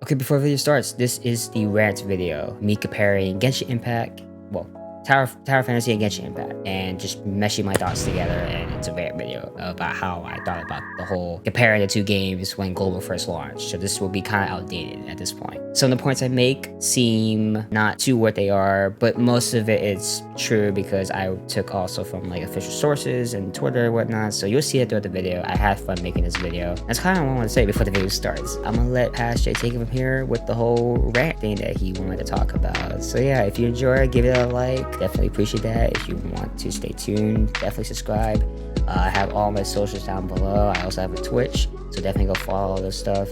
Okay, before the video starts, this is the rant video. Me comparing Genshin Impact, well, Tower Fantasy and Genshin Impact, and just meshing my thoughts together, and it's a rant video about how I thought about the whole comparing the two games when Global first launched. So this will be kind of outdated at this point. Some of the points I make seem not to what they are, but most of it is true because I took also from like official sources and Twitter and whatnot. So you'll see it throughout the video. I had fun making this video. That's kind of what I want to say before the video starts. I'm gonna let Past J take it from here with the whole rant thing that he wanted to talk about. So yeah, if you enjoy it, give it a like. Definitely appreciate that. If you want to stay tuned, definitely subscribe. I have all my socials down below. I also have a Twitch, so definitely go follow all this stuff.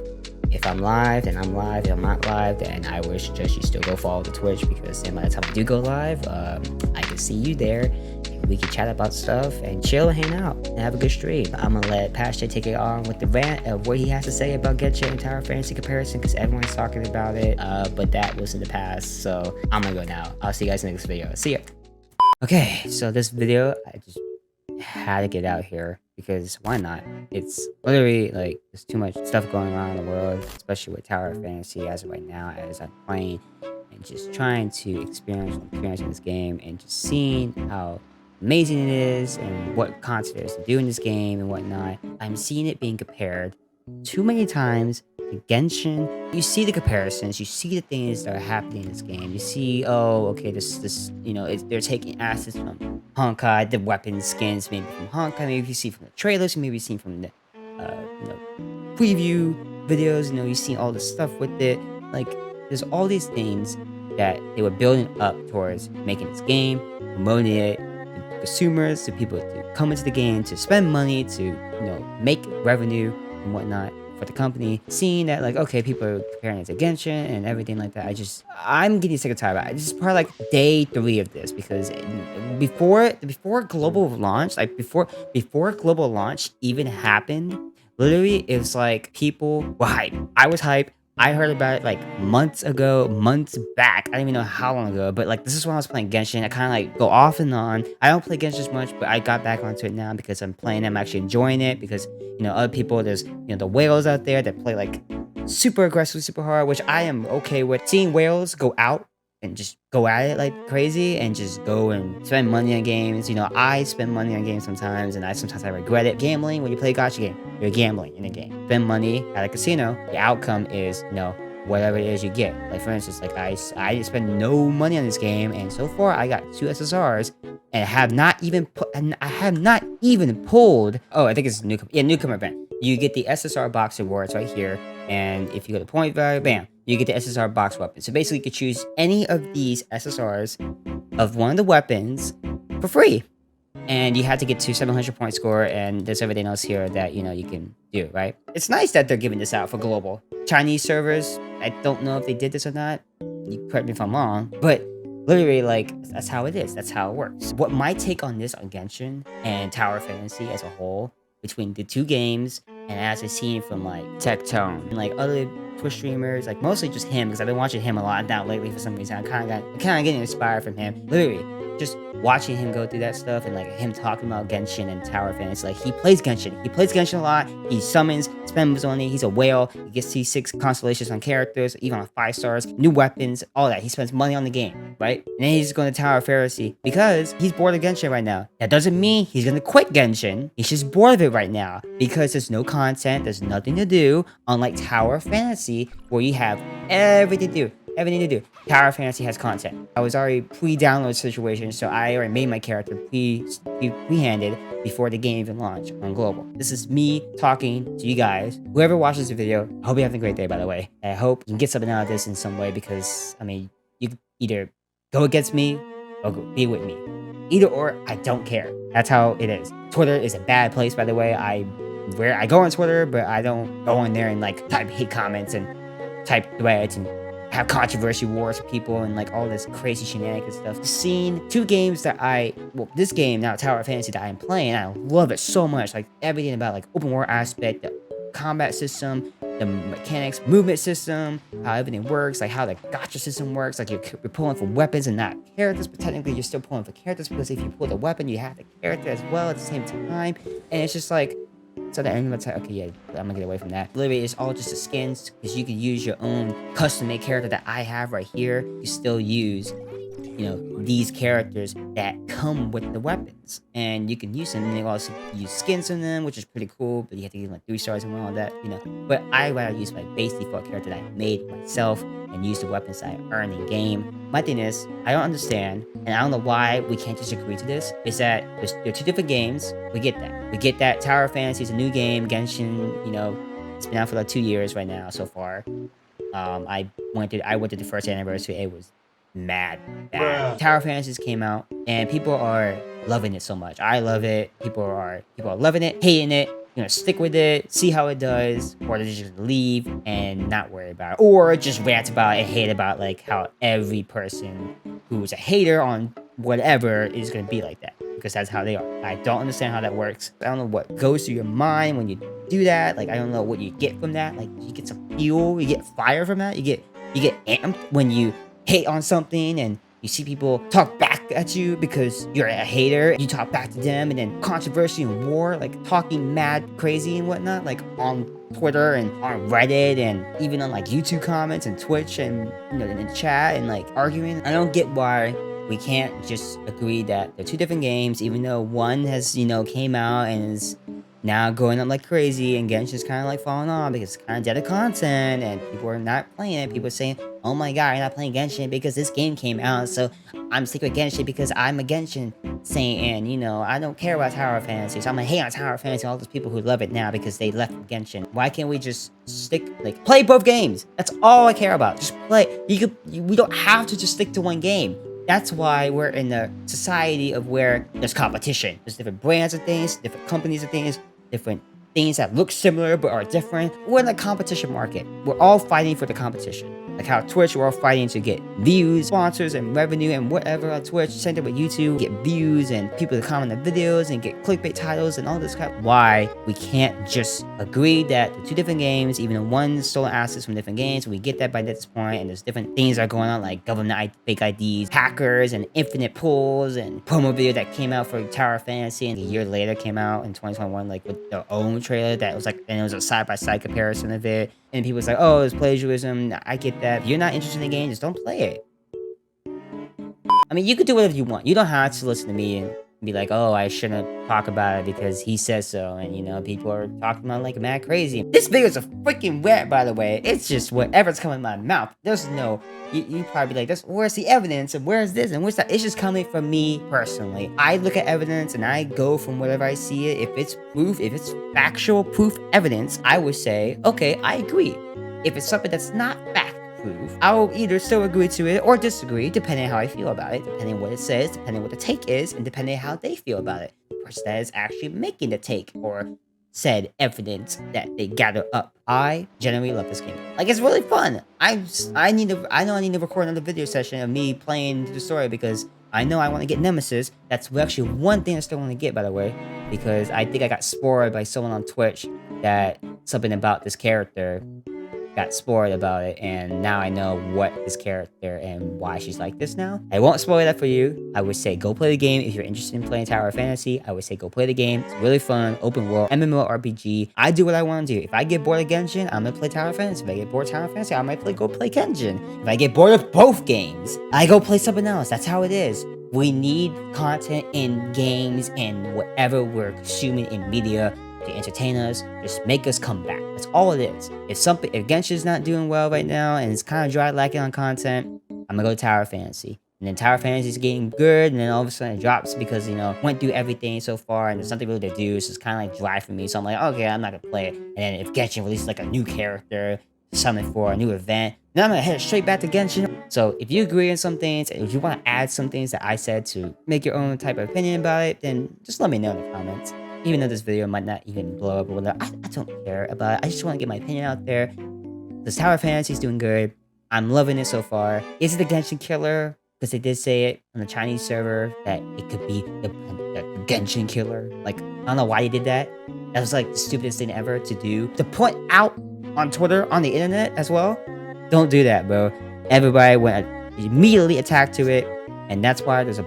If I'm live, then I'm live. If I'm not live, then I would suggest you still go follow the Twitch, because then by the time I do go live, I can see you there, and we can chat about stuff and chill and hang out and have a good stream. I'm gonna let Pastor take it on with the rant of what he has to say about Genshin and Tower Fantasy comparison, because everyone's talking about it, but that was in the past, so I'm gonna go now. I'll see you guys in the next video. See ya. Okay, so this video, I just had to get out here because why not? It's literally like there's too much stuff going on in the world, especially with Tower Fantasy as of right now, as I'm playing and just trying to experience this game and just seeing how amazing it is and what content there is to do in this game and whatnot. I'm seeing it being compared too many times to Genshin. You see the comparisons, you see the things that are happening in this game. You see, oh, okay, this, you know, they're taking assets from Honkai, the weapon skins maybe from Honkai, maybe you see from the trailers, maybe you see from the, you know, preview videos. You know, you see all the stuff with it. Like, there's all these things that they were building up towards making this game, promoting it to consumers, to people to come into the game, to spend money, to, you know, make revenue and whatnot for the company. Seeing that, like, okay, people are comparing it to Genshin and everything like that, I'm getting sick and tired of it. This is probably like day 3 of this, because before global launch, like before global launch even happened, literally it was like people were hype. I was hype. I heard about it like months back. I don't even know how long ago, but like this is when I was playing Genshin. I kind of like go off and on. I don't play Genshin as much, but I got back onto it now because I'm playing it. I'm actually enjoying it because, you know, other people, there's, you know, the whales out there that play like super aggressively, super hard, which I am okay with. Seeing whales go out and just go at it like crazy and just go and spend money on games. You know, I spend money on games sometimes, and sometimes I regret it. Gambling, when you play a gacha game, you're gambling in a game. Spend money at a casino, the outcome is, you know, whatever it is you get. Like, for instance, like I didn't spend no money on this game, and so far I got 2 SSRs and I have not even pulled, oh, I think it's newcomer event. You get the SSR box rewards right here, and if you go to point value, bam, you get the SSR box weapon. So basically you could choose any of these SSRs of one of the weapons for free. And you have to get to 700 point score, and there's everything else here that, you know, you can do, right? It's nice that they're giving this out for global. Chinese servers, I don't know if they did this or not. You correct me if I'm wrong, but literally, like, that's how it is. That's how it works. What my take on this on Genshin and Tower Fantasy as a whole, between the two games, and as I've seen from like Tech Tone and like other Twitch streamers, like mostly just him, because I've been watching him a lot now lately for some reason. I'm kind of getting inspired from him. Literally, just watching him go through that stuff and like him talking about Genshin and Tower Fantasy. Like, he plays Genshin. He plays Genshin a lot. He summons, spends money. He's a whale. He gets C6 constellations on characters, even on 5 stars, new weapons, all that. He spends money on the game, right? And then he's going to Tower Fantasy because he's bored of Genshin right now. That doesn't mean he's going to quit Genshin. He's just bored of it right now because there's no content. There's nothing to do, unlike Tower Fantasy, where you have everything to do. Tower Fantasy has content. I was already pre-download situation, so I already made my character pre-handed before the game even launched on global. This is me talking to you guys. Whoever watches the video, I hope you're having a great day, by the way. I hope you can get something out of this in some way, because, I mean, you can either go against me or be with me. Either or, I don't care. That's how it is. Twitter is a bad place, by the way. I go on Twitter, but I don't go in there and like type hate comments and type threads and have controversy wars with people and like all this crazy shenanigans stuff. Seeing 2 games that this game now, Tower Fantasy, that I'm playing, I love it so much. Like, everything about like open world aspect, the combat system, the mechanics, movement system, how everything works, like how the gacha system works. Like, you're pulling for weapons and not characters, but technically you're still pulling for characters, because if you pull the weapon, you have the character as well at the same time. And it's just like, So the end of the okay, yeah, I'm gonna get away from that. Literally, it's all just the skins because you can use your own custom-made character that I have right here. You still use, these characters that come with the weapons, and you can use them. And you also use skins on them, which is pretty cool. But you have to give them like 3 stars and all that. But I rather use my base default character that I made myself and use the weapons that I earn in game. My thing is, I don't understand, and I don't know why we can't just agree to this. Is that they're 2 different games? We get that. We get that Tower of Fantasy is a new game. Genshin, it's been out for like 2 years right now so far. I went to the first anniversary. It was mad bad. Tower Fantasies came out and people are loving it so much. I love it. People are loving it, hating it. Stick with it, see how it does, or they just leave and not worry about it, or just rant about it and hate about like how every person who's a hater on whatever is gonna be like that because that's how they are. I don't understand how that works. I don't know what goes through your mind when you do that. Like I don't know what you get from that. Like you get some fuel, you get fire from that. You get amped when you hate on something and you see people talk back at you because you're a hater. You talk back to them, and then controversy and war, like talking mad crazy and whatnot, like on Twitter and on Reddit and even on like YouTube comments and Twitch and in the chat and like arguing. I don't get why we can't just agree that they're 2 different games, even though one has came out and is now going up like crazy, and Genshin's kind of like falling off because it's kind of dead of content and people are not playing it. People are saying, oh my god, you're not playing Genshin because this game came out, so I'm sticking with Genshin because I'm a Genshin saint, and I don't care about Tower of Fantasy, so I'm gonna hate on Tower of Fantasy, all those people who love it now because they left Genshin. Why can't we just play both games? That's all I care about. Just play. We don't have to just stick to one game. That's why we're in a society of where there's competition. There's different brands of things, different companies of things, different things that look similar but are different. We're in the competition market. We're all fighting for the competition. Like how Twitch, we're all fighting to get views, sponsors, and revenue and whatever on Twitch. Same thing with YouTube, get views and people to comment on the videos and get clickbait titles and all this crap. Why we can't just agree that the 2 different games, even though one's stolen assets from different games, we get that by this point, and there's different things that are going on like government fake IDs, hackers, and infinite pulls, and promo video that came out for Tower of Fantasy, and a year later came out in 2021 like with their own trailer that was like, and it was a side-by-side comparison of it. And people was like, oh, it's plagiarism. I get that. If you're not interested in the game, just don't play it. I mean, you could do whatever you want. You don't have to listen to me and be like, oh, I shouldn't talk about it because he says so. And, people are talking about like mad crazy. This video is a freaking rant, by the way. It's just whatever's coming in my mouth. There's no, you probably be like, where's the evidence? And where's this? And where's that? It's just coming from me personally. I look at evidence and I go from whatever I see it. If it's proof, if it's factual proof evidence, I would say, okay, I agree. If it's something that's not fact proof, I will either still agree to it or disagree, depending on how I feel about it, depending on what it says, depending on what the take is, and depending on how they feel about it. The person that is actually making the take or said evidence that they gather up. I generally love this game. Like, it's really fun. I know I need to record another video session of me playing the story because I know I want to get Nemesis. That's actually one thing I still want to get, by the way, because I think I got spoiled by someone on Twitch that something about this character got spoiled about it, and now I know what this character and why she's like this now. I won't spoil that for you. I would say go play the game if you're interested in playing Tower of Fantasy. I would say go play the game. It's really fun, open world, MMORPG. I do what I want to do. If I get bored of Genshin, I'm gonna play Tower of Fantasy. If I get bored of Tower of Fantasy, I might go play Genshin. If I get bored of both games, I go play something else. That's how it is. We need content in games and whatever we're consuming in media to entertain us, just make us come back. That's all it is. If Genshin's not doing well right now and it's kind of dry lacking on content, I'm gonna go to Tower of Fantasy. And then Tower of Fantasy is getting good, and then all of a sudden it drops because, went through everything so far and there's nothing really to do, so it's kind of like dry for me. So I'm like, okay, I'm not gonna play it. And then if Genshin releases like a new character, something for a new event, then I'm gonna head straight back to Genshin. So if you agree on some things, and if you want to add some things that I said to make your own type of opinion about it, then just let me know in the comments. Even though this video might not even blow up or whatever, I don't care about it. I just want to get my opinion out there. This Tower of Fantasy is doing good. I'm loving it so far. Is it the Genshin killer? Because they did say it on the Chinese server that it could be the Genshin killer. Like, I don't know why they did that. That was like the stupidest thing ever to do. To point out on Twitter, on the internet as well. Don't do that, bro. Everybody went immediately attacked to it. And that's why there's a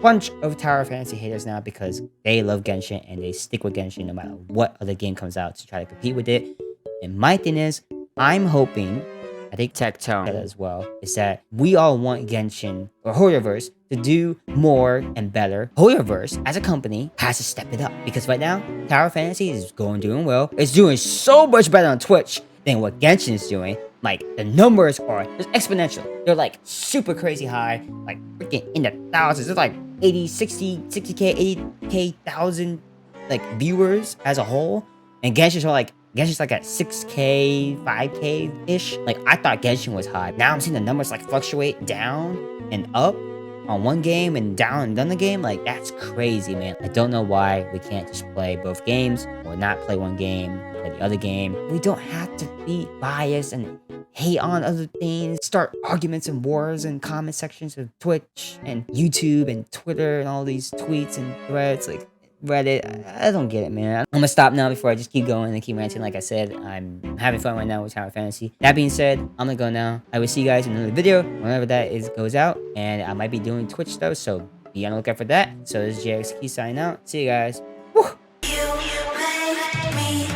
bunch of Tower Fantasy haters now, because they love Genshin and they stick with Genshin no matter what other game comes out to try to compete with it. And my thing is, I'm hoping, I think Tech Tone said it as well, is that we all want Genshin or Hoyoverse to do more and better. Hoyoverse, as a company, has to step it up, because right now, Tower Fantasy is doing well. It's doing so much better on Twitch than what Genshin is doing. Like, the numbers are just exponential. They're like super crazy high, like freaking in the thousands. It's like 80, 60, 60k, 80k thousand like viewers as a whole. And Genshin's like at 6k, 5k ish. Like, I thought Genshin was high. Now I'm seeing the numbers like fluctuate down and up on one game and down and another game. Like, that's crazy, man. I don't know why we can't just play both games or not play one game, play the other game. We don't have to be biased and hate on other things, start arguments and wars in comment sections of Twitch and YouTube and Twitter and all these tweets and threads like Reddit. I don't get it, man. I'm gonna stop now before I just keep going and keep ranting. Like I said, I'm having fun right now with Tower Fantasy. That being said, I'm gonna go now. I will see you guys in another video whenever that goes out, and I might be doing Twitch stuff, so be on the lookout for that. So this is JXK signing out. See you guys. Woo! You make me